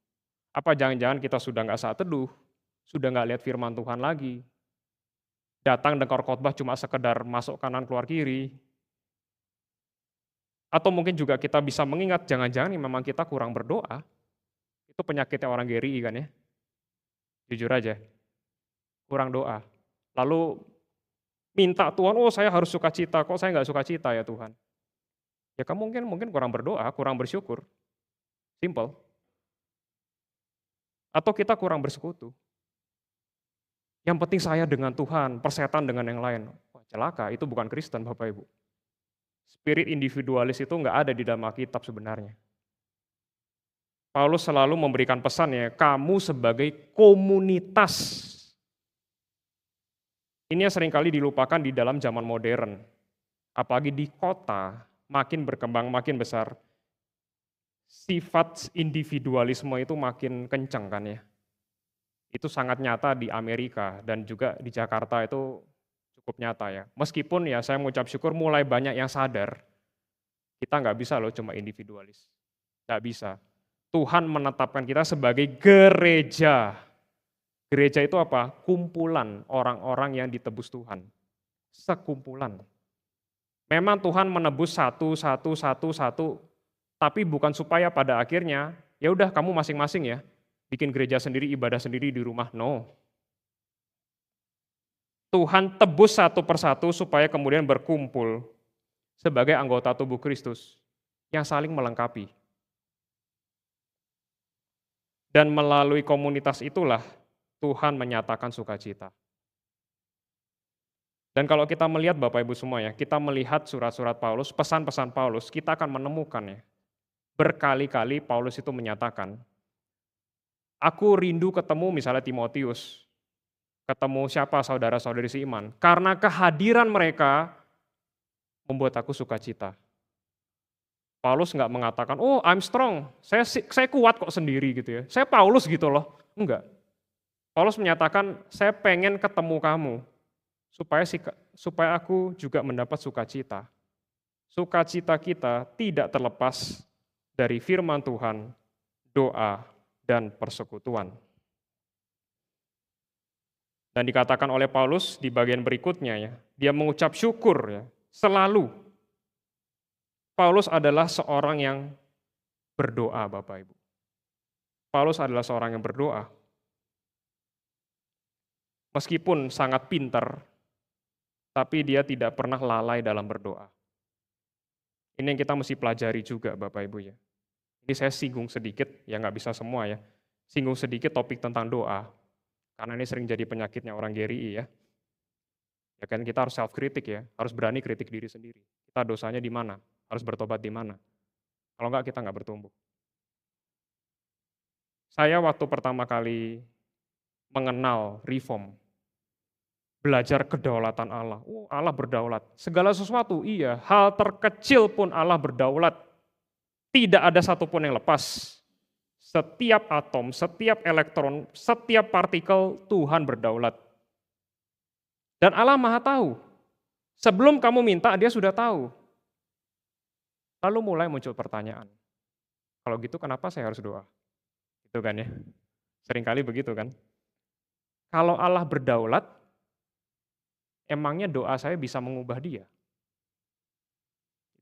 Apa jangan-jangan kita sudah nggak saat teduh, sudah nggak lihat firman Tuhan lagi, datang dengar khotbah cuma sekedar masuk kanan keluar kiri, Atau mungkin juga kita bisa mengingat jangan-jangan memang kita kurang berdoa. Itu penyakitnya orang GRI kan ya, jujur aja, kurang doa. Lalu minta Tuhan, oh saya harus sukacita, kok saya nggak sukacita ya Tuhan? Ya kamu mungkin kurang berdoa, kurang bersyukur, simple. Atau kita kurang bersekutu. Yang penting saya dengan Tuhan, persetan dengan yang lain. Wah, celaka, itu bukan Kristen Bapak Ibu. Spirit individualis itu nggak ada di dalam Alkitab sebenarnya. Paulus selalu memberikan pesan ya, kamu sebagai komunitas. Ini yang seringkali dilupakan di dalam zaman modern. Apalagi di kota, makin berkembang, makin besar. Sifat individualisme itu makin kencang kan ya. Itu sangat nyata di Amerika dan juga di Jakarta itu cukup nyata ya. Meskipun ya saya mengucap syukur mulai banyak yang sadar, kita nggak bisa loh cuma individualis. Nggak bisa. Tuhan menetapkan kita sebagai gereja. Gereja itu apa? Kumpulan orang-orang yang ditebus Tuhan. Sekumpulan. Memang Tuhan menebus satu, tapi bukan supaya pada akhirnya, ya udah kamu masing-masing ya, bikin gereja sendiri, ibadah sendiri di rumah. No. Tuhan tebus satu persatu supaya kemudian berkumpul sebagai anggota tubuh Kristus yang saling melengkapi. Dan melalui komunitas itulah Tuhan menyatakan sukacita. Dan kalau kita melihat Bapak Ibu semua ya, kita melihat surat-surat Paulus, pesan-pesan Paulus, kita akan menemukan ya, berkali-kali Paulus itu menyatakan, aku rindu ketemu misalnya Timotius, ketemu siapa saudara-saudari seiman, karena kehadiran mereka membuat aku sukacita. Paulus nggak mengatakan, oh I'm strong, saya kuat kok sendiri gitu ya, saya Paulus gitu loh, enggak. Paulus menyatakan, saya pengen ketemu kamu, supaya aku juga mendapat sukacita. Sukacita kita tidak terlepas dari firman Tuhan, doa, dan persekutuan. Dan dikatakan oleh Paulus di bagian berikutnya ya, dia mengucap syukur ya, selalu. Paulus adalah seorang yang berdoa Bapak Ibu. Paulus adalah seorang yang berdoa. Meskipun sangat pintar, tapi dia tidak pernah lalai dalam berdoa. Ini yang kita mesti pelajari juga Bapak Ibu ya. Ini saya singgung sedikit, ya nggak bisa semua ya. Singgung sedikit topik tentang doa. Karena ini sering jadi penyakitnya orang GRI ya. Ya kan kita harus self-kritik ya, harus berani kritik diri sendiri. Kita dosanya di mana? Harus bertobat di mana? Kalau enggak kita nggak bertumbuh. Saya waktu pertama kali mengenal reform, belajar kedaulatan Allah. Oh, Allah berdaulat. Segala sesuatu, iya. Hal terkecil pun Allah berdaulat. Tidak ada satupun yang lepas. Setiap atom, setiap elektron, setiap partikel Tuhan berdaulat. Dan Allah Maha tahu. Sebelum kamu minta, Dia sudah tahu. Lalu mulai muncul pertanyaan. Kalau gitu kenapa saya harus doa? Itu kan ya. Seringkali begitu kan. Kalau Allah berdaulat, emangnya doa saya bisa mengubah Dia?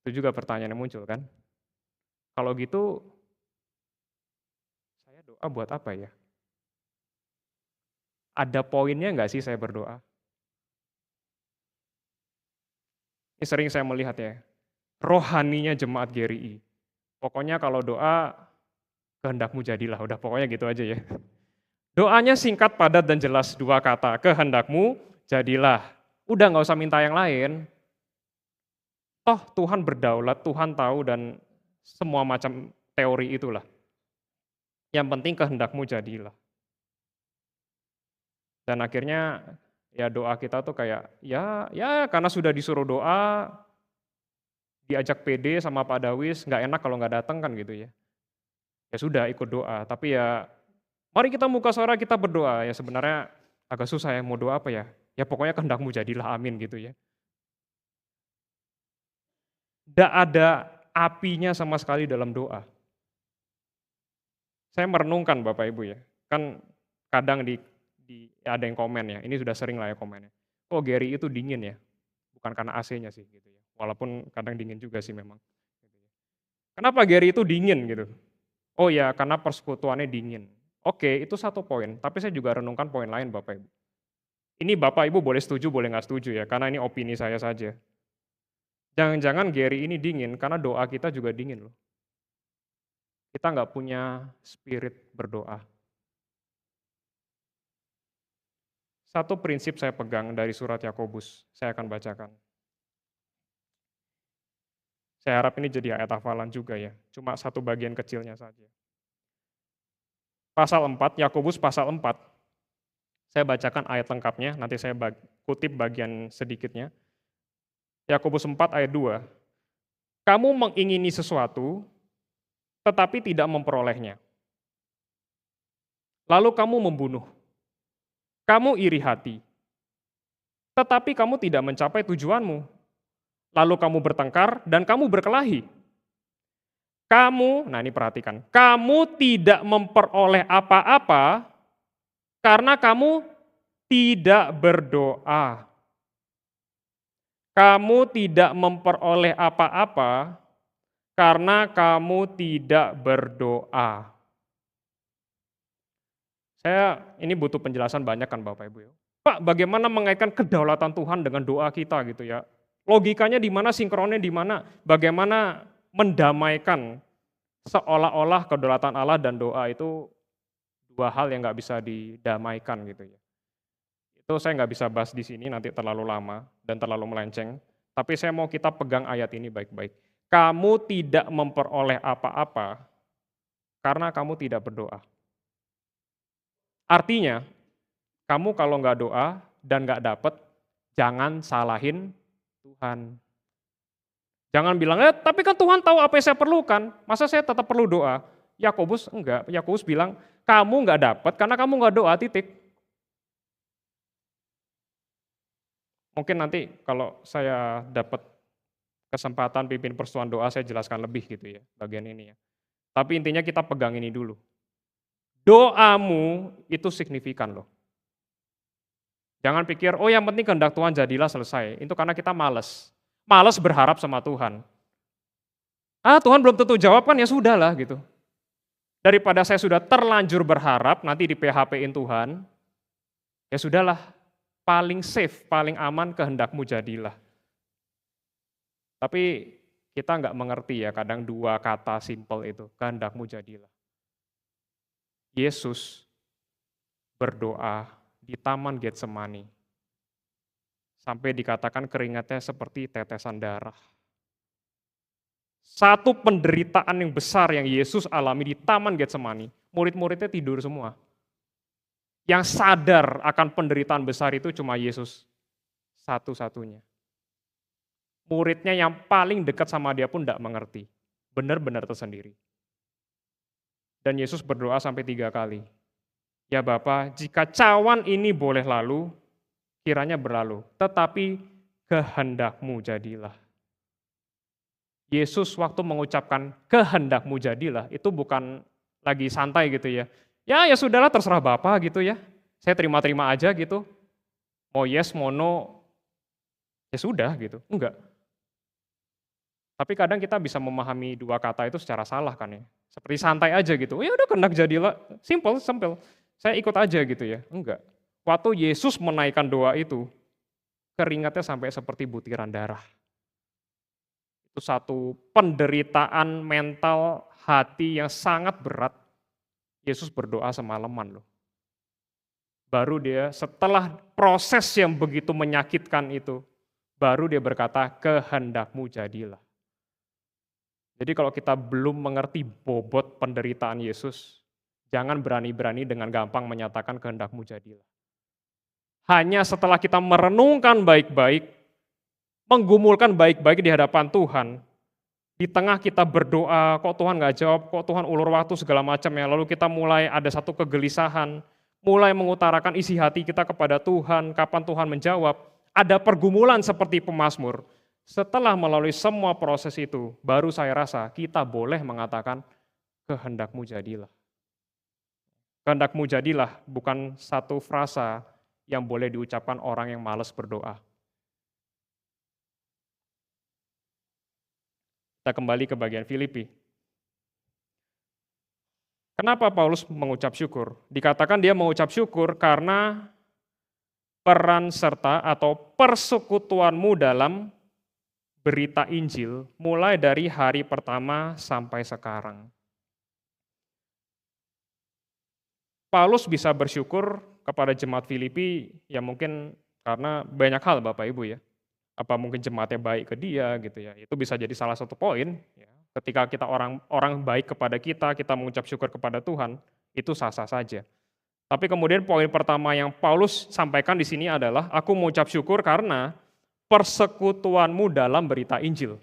Itu juga pertanyaan yang muncul kan. Kalau gitu, saya doa buat apa ya? Ada poinnya nggak sih saya berdoa? Ini sering saya melihat ya, rohaninya jemaat GRI. Pokoknya kalau doa, kehendakmu jadilah, udah pokoknya gitu aja ya. Doanya singkat, padat, dan jelas, 2 kata, kehendakmu jadilah. Udah nggak usah minta yang lain. Toh Tuhan berdaulat, Tuhan tahu, dan semua macam teori itulah. Yang penting kehendakmu jadilah. Dan akhirnya ya doa kita tuh kayak, ya karena sudah disuruh doa, diajak PD sama Pak Dawis, nggak enak kalau nggak datang kan gitu ya. Ya sudah ikut doa, tapi ya mari kita buka suara kita berdoa. Ya sebenarnya agak susah ya, mau doa apa ya? Ya pokoknya kehendakmu jadilah, amin gitu ya. Nggak ada apinya sama sekali dalam doa. Saya merenungkan Bapak Ibu ya, kan kadang ada yang komen ya, ini sudah sering lah ya komennya. Oh Gary itu dingin ya, bukan karena AC-nya sih gitu ya. Walaupun kadang dingin juga sih memang. Kenapa Gary itu dingin gitu? Oh ya, karena persekutuannya dingin. Oke, itu satu poin, tapi saya juga renungkan poin lain Bapak Ibu. Ini Bapak Ibu boleh setuju, boleh nggak setuju ya, karena ini opini saya saja. Jangan-jangan Gary ini dingin karena doa kita juga dingin loh. Kita nggak punya spirit berdoa. Satu prinsip saya pegang dari surat Yakobus, saya akan bacakan. Saya harap ini jadi ayat hafalan juga ya, cuma satu bagian kecilnya saja. Pasal 4, Yakobus pasal 4, saya bacakan ayat lengkapnya, nanti saya kutip bagian sedikitnya. Yakobus 4 ayat 2, kamu mengingini sesuatu, tetapi tidak memperolehnya. Lalu kamu membunuh, kamu iri hati, tetapi kamu tidak mencapai tujuanmu. Lalu kamu bertengkar dan kamu berkelahi. Kamu, nah ini perhatikan, kamu tidak memperoleh apa-apa karena kamu tidak berdoa. Kamu tidak memperoleh apa-apa karena kamu tidak berdoa. Saya ini butuh penjelasan banyak kan Bapak Ibu ya. Pak, bagaimana mengaitkan kedaulatan Tuhan dengan doa kita gitu ya? Logikanya di mana, sinkronnya di mana? Bagaimana mendamaikan seolah-olah kedaulatan Allah dan doa itu dua hal yang nggak bisa didamaikan gitu ya. Itu saya nggak bisa bahas di sini, nanti terlalu lama dan terlalu melenceng. Tapi saya mau kita pegang ayat ini baik-baik. Kamu tidak memperoleh apa-apa karena kamu tidak berdoa. Artinya, kamu kalau nggak doa dan nggak dapet, jangan salahin Tuhan. Jangan bilang, tapi kan Tuhan tahu apa yang saya perlukan, masa saya tetap perlu doa? Yakobus enggak, Yakobus bilang, kamu nggak dapat karena kamu nggak doa, titik. Mungkin nanti kalau saya dapat kesempatan pimpin persetuan doa, saya jelaskan lebih gitu ya, bagian ini ya. Tapi intinya kita pegang ini dulu. Doamu itu signifikan loh. Jangan pikir, oh yang penting kehendak Tuhan jadilah selesai. Itu karena kita males. Males berharap sama Tuhan. Tuhan belum tentu jawab kan, ya sudahlah gitu. Daripada saya sudah terlanjur berharap, nanti di PHP-in Tuhan, ya sudahlah, paling safe, paling aman kehendakmu jadilah. Tapi kita nggak mengerti ya, kadang dua kata simple itu, kehendakmu jadilah. Yesus berdoa di Taman Getsemani, sampai dikatakan keringatnya seperti tetesan darah. Satu penderitaan yang besar yang Yesus alami di Taman Getsemani, murid-muridnya tidur semua. Yang sadar akan penderitaan besar itu cuma Yesus, satu-satunya. Muridnya yang paling dekat sama dia pun tidak mengerti, benar-benar tersendiri. Dan Yesus berdoa sampai 3 kali. Ya Bapa, jika cawan ini boleh lalu, kiranya berlalu, tetapi kehendakmu jadilah. Yesus waktu mengucapkan kehendakmu jadilah, itu bukan lagi santai gitu ya. Ya sudahlah terserah Bapa gitu ya. Saya terima-terima aja gitu. Mau yes, mau no, ya sudah gitu. Enggak. Tapi kadang kita bisa memahami dua kata itu secara salah kan ya. Seperti santai aja gitu. Ya udah kehendak jadilah, simple. Saya ikut aja gitu ya. Enggak. Waktu Yesus menaikkan doa itu, keringatnya sampai seperti butiran darah. Itu satu penderitaan mental hati yang sangat berat. Yesus berdoa semalaman loh. Baru dia setelah proses yang begitu menyakitkan itu, baru dia berkata, kehendakmu jadilah. Jadi kalau kita belum mengerti bobot penderitaan Yesus, jangan berani-berani dengan gampang menyatakan kehendakmu jadilah. Hanya setelah kita merenungkan baik-baik, menggumulkan baik-baik di hadapan Tuhan, di tengah kita berdoa, kok Tuhan nggak jawab, kok Tuhan ulur waktu segala macam ya, lalu kita mulai ada satu kegelisahan, mulai mengutarakan isi hati kita kepada Tuhan, kapan Tuhan menjawab, ada pergumulan seperti pemazmur. Setelah melalui semua proses itu, baru saya rasa kita boleh mengatakan kehendakmu jadilah. Kehendakmu jadilah bukan satu frasa yang boleh diucapkan orang yang malas berdoa. Kita kembali ke bagian Filipi. Kenapa Paulus mengucap syukur? Dikatakan dia mengucap syukur karena peran serta atau persekutuanmu dalam berita Injil mulai dari hari pertama sampai sekarang. Paulus bisa bersyukur kepada jemaat Filipi ya mungkin karena banyak hal Bapak Ibu ya. Apa mungkin jemaatnya baik ke dia gitu ya. Itu bisa jadi salah satu poin ya. Ketika kita orang baik kepada kita mengucap syukur kepada Tuhan, itu sah-sah saja. Tapi kemudian poin pertama yang Paulus sampaikan di sini adalah aku mengucap syukur karena persekutuanmu dalam berita Injil.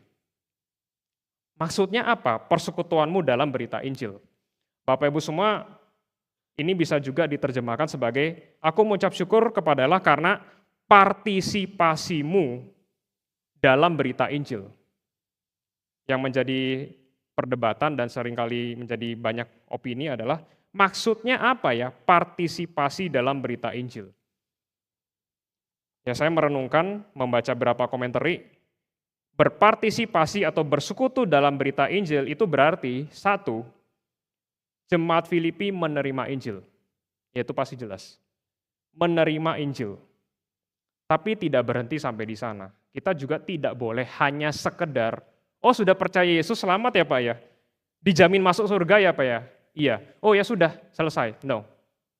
Maksudnya apa? Persekutuanmu dalam berita Injil. Bapak Ibu semua, ini bisa juga diterjemahkan sebagai aku mengucap syukur kepada Allah karena partisipasimu dalam berita Injil. Yang menjadi perdebatan dan seringkali menjadi banyak opini adalah maksudnya apa ya partisipasi dalam berita Injil? Ya saya merenungkan, membaca beberapa komentari, berpartisipasi atau bersekutu dalam berita Injil itu berarti satu, jemaat Filipi menerima Injil, yaitu pasti jelas. Menerima Injil. Tapi tidak berhenti sampai di sana. Kita juga tidak boleh hanya sekedar, oh sudah percaya Yesus selamat ya Pak ya? Dijamin masuk surga ya Pak ya? Iya. Oh ya sudah, selesai. No.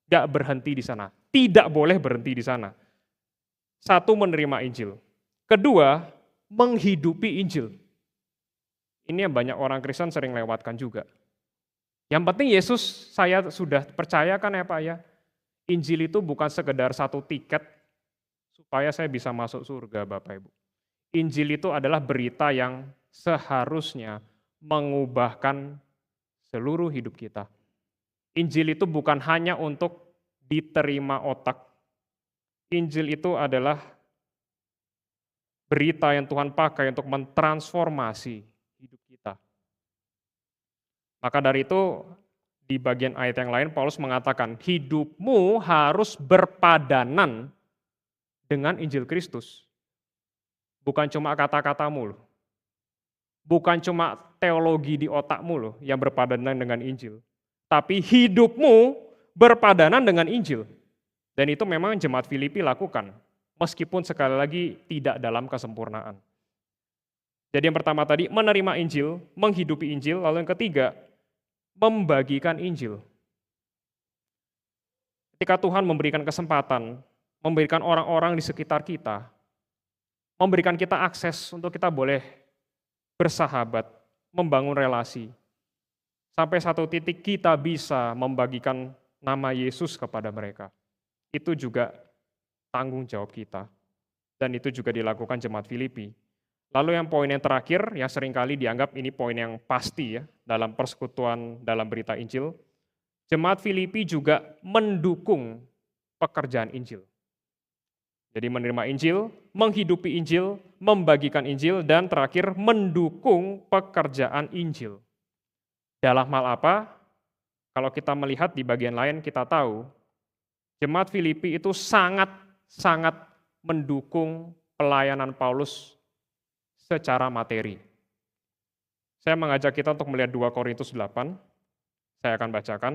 Tidak berhenti di sana. Tidak boleh berhenti di sana. Satu, menerima Injil. Kedua, menghidupi Injil. Ini yang banyak orang Kristen sering lewatkan juga. Yang penting Yesus saya sudah percayakan ya Pak ya. Injil itu bukan sekedar satu tiket supaya saya bisa masuk surga Bapak Ibu. Injil itu adalah berita yang seharusnya mengubahkan seluruh hidup kita. Injil itu bukan hanya untuk diterima otak. Injil itu adalah berita yang Tuhan pakai untuk mentransformasi hidup kita. Maka dari itu, di bagian ayat yang lain Paulus mengatakan, hidupmu harus berpadanan dengan Injil Kristus. Bukan cuma kata-katamu loh. Bukan cuma teologi di otakmu loh yang berpadanan dengan Injil. Tapi hidupmu berpadanan dengan Injil. Dan itu memang jemaat Filipi lakukan. Meskipun sekali lagi tidak dalam kesempurnaan. Jadi yang pertama tadi menerima Injil, menghidupi Injil. Lalu yang ketiga, membagikan Injil. Ketika Tuhan memberikan kesempatan, memberikan orang-orang di sekitar kita, memberikan kita akses untuk kita boleh bersahabat, membangun relasi. Sampai satu titik kita bisa membagikan nama Yesus kepada mereka. Itu juga tanggung jawab kita. Dan itu juga dilakukan jemaat Filipi. Lalu yang poin yang terakhir, yang seringkali dianggap ini poin yang pasti ya, dalam persekutuan dalam berita Injil, jemaat Filipi juga mendukung pekerjaan Injil. Jadi menerima Injil, menghidupi Injil, membagikan Injil, dan terakhir mendukung pekerjaan Injil. Dalam hal apa? Kalau kita melihat di bagian lain, kita tahu jemaat Filipi itu sangat mendukung pelayanan Paulus secara materi. Saya mengajak kita untuk melihat 2 Korintus 8. Saya akan bacakan.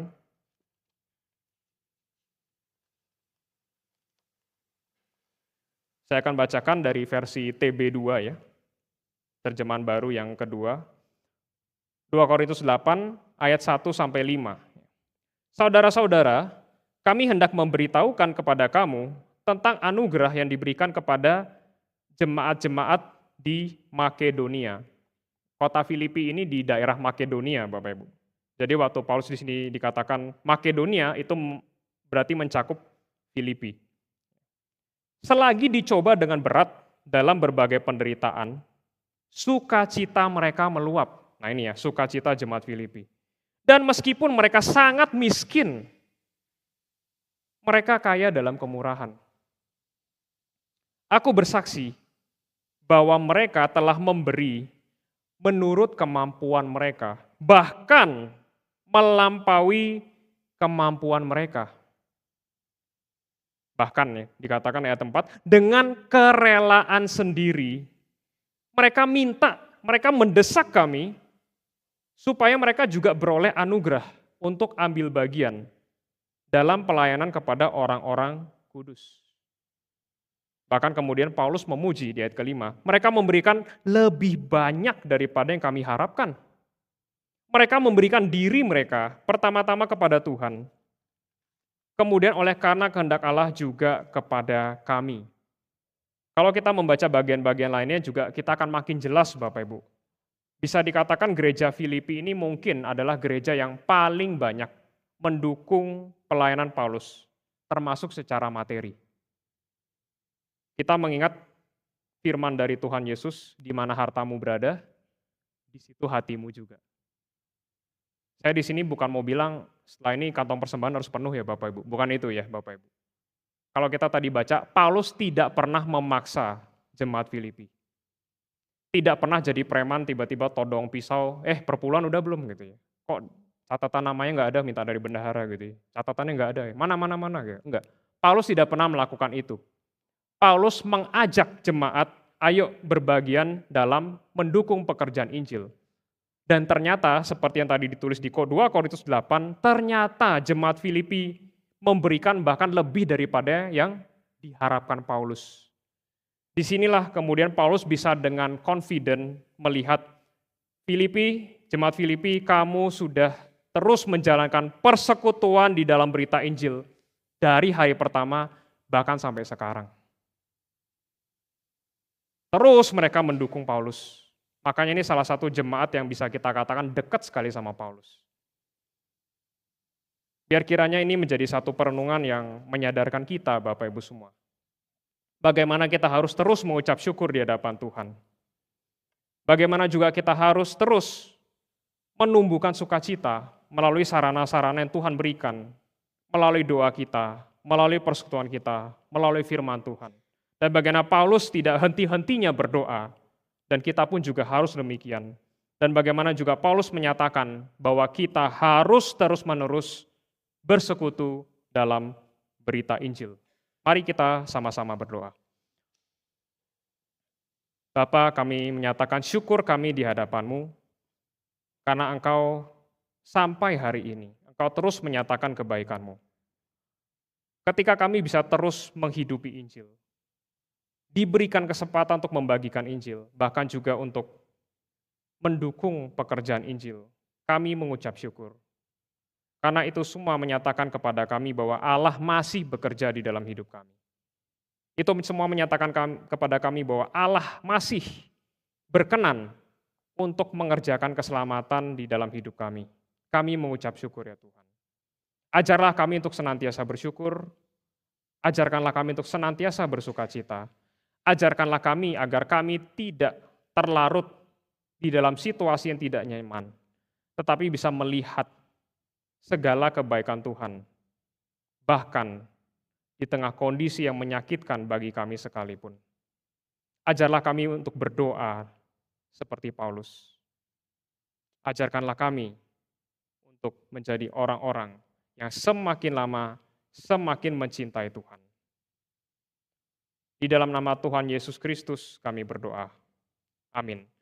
Saya akan bacakan dari versi TB2 ya. Terjemahan baru yang kedua. 2 Korintus 8 ayat 1 sampai 5. Saudara-saudara, kami hendak memberitahukan kepada kamu tentang anugerah yang diberikan kepada jemaat-jemaat di Makedonia. Kota Filipi ini di daerah Makedonia, Bapak Ibu. Jadi waktu Paulus di sini dikatakan Makedonia itu berarti mencakup Filipi. Selagi dicoba dengan berat dalam berbagai penderitaan, sukacita mereka meluap. Nah ini ya, sukacita jemaat Filipi. Dan meskipun mereka sangat miskin, mereka kaya dalam kemurahan. Aku bersaksi bahwa mereka telah memberi menurut kemampuan mereka, bahkan melampaui kemampuan mereka. Bahkan ya, dikatakan ayat 4, dengan kerelaan sendiri, mereka mendesak kami supaya mereka juga beroleh anugerah untuk ambil bagian dalam pelayanan kepada orang-orang kudus. Bahkan kemudian Paulus memuji di ayat kelima, mereka memberikan lebih banyak daripada yang kami harapkan. Mereka memberikan diri mereka pertama-tama kepada Tuhan, kemudian oleh karena kehendak Allah juga kepada kami. Kalau kita membaca bagian-bagian lainnya juga kita akan makin jelas Bapak Ibu. Bisa dikatakan gereja Filipi ini mungkin adalah gereja yang paling banyak mendukung pelayanan Paulus, termasuk secara materi. Kita mengingat firman dari Tuhan Yesus, di mana hartamu berada, di situ hatimu juga. Saya di sini bukan mau bilang setelah ini kantong persembahan harus penuh ya Bapak Ibu, bukan itu ya Bapak Ibu. Kalau kita tadi baca, Paulus tidak pernah memaksa jemaat Filipi. Tidak pernah jadi preman tiba-tiba todong pisau, perpuluhan udah belum gitu ya. Kok catatan namanya nggak ada, minta dari bendahara gitu ya. Catatannya nggak ada ya, mana gitu. Enggak. Paulus tidak pernah melakukan itu. Paulus mengajak jemaat, ayo berbagian dalam mendukung pekerjaan Injil. Dan ternyata seperti yang tadi ditulis di 2 Korintus 8, ternyata jemaat Filipi memberikan bahkan lebih daripada yang diharapkan Paulus. Disinilah kemudian Paulus bisa dengan confident melihat jemaat Filipi, kamu sudah terus menjalankan persekutuan di dalam berita Injil dari hari pertama bahkan sampai sekarang. Terus mereka mendukung Paulus. Makanya ini salah satu jemaat yang bisa kita katakan dekat sekali sama Paulus. Biar kiranya ini menjadi satu perenungan yang menyadarkan kita Bapak Ibu semua. Bagaimana kita harus terus mengucap syukur di hadapan Tuhan. Bagaimana juga kita harus terus menumbuhkan sukacita melalui sarana-sarana yang Tuhan berikan, melalui doa kita, melalui persekutuan kita, melalui firman Tuhan. Dan bagaimana Paulus tidak henti-hentinya berdoa, dan kita pun juga harus demikian. Dan bagaimana juga Paulus menyatakan bahwa kita harus terus-menerus bersekutu dalam berita Injil. Mari kita sama-sama berdoa. Bapa, kami menyatakan syukur kami di hadapan-Mu, karena Engkau sampai hari ini, Engkau terus menyatakan kebaikan-Mu. Ketika kami bisa terus menghidupi Injil, diberikan kesempatan untuk membagikan Injil, bahkan juga untuk mendukung pekerjaan Injil, kami mengucap syukur. Karena itu semua menyatakan kepada kami bahwa Allah masih bekerja di dalam hidup kami. Itu semua menyatakan kepada kami bahwa Allah masih berkenan untuk mengerjakan keselamatan di dalam hidup kami. Kami mengucap syukur ya Tuhan. Ajarlah kami untuk senantiasa bersyukur, ajarkanlah kami untuk senantiasa bersukacita, ajarkanlah kami agar kami tidak terlarut di dalam situasi yang tidak nyaman, tetapi bisa melihat segala kebaikan Tuhan, bahkan di tengah kondisi yang menyakitkan bagi kami sekalipun. Ajarlah kami untuk berdoa seperti Paulus. Ajarkanlah kami untuk menjadi orang-orang yang semakin lama semakin mencintai Tuhan. Di dalam nama Tuhan Yesus Kristus kami berdoa. Amin.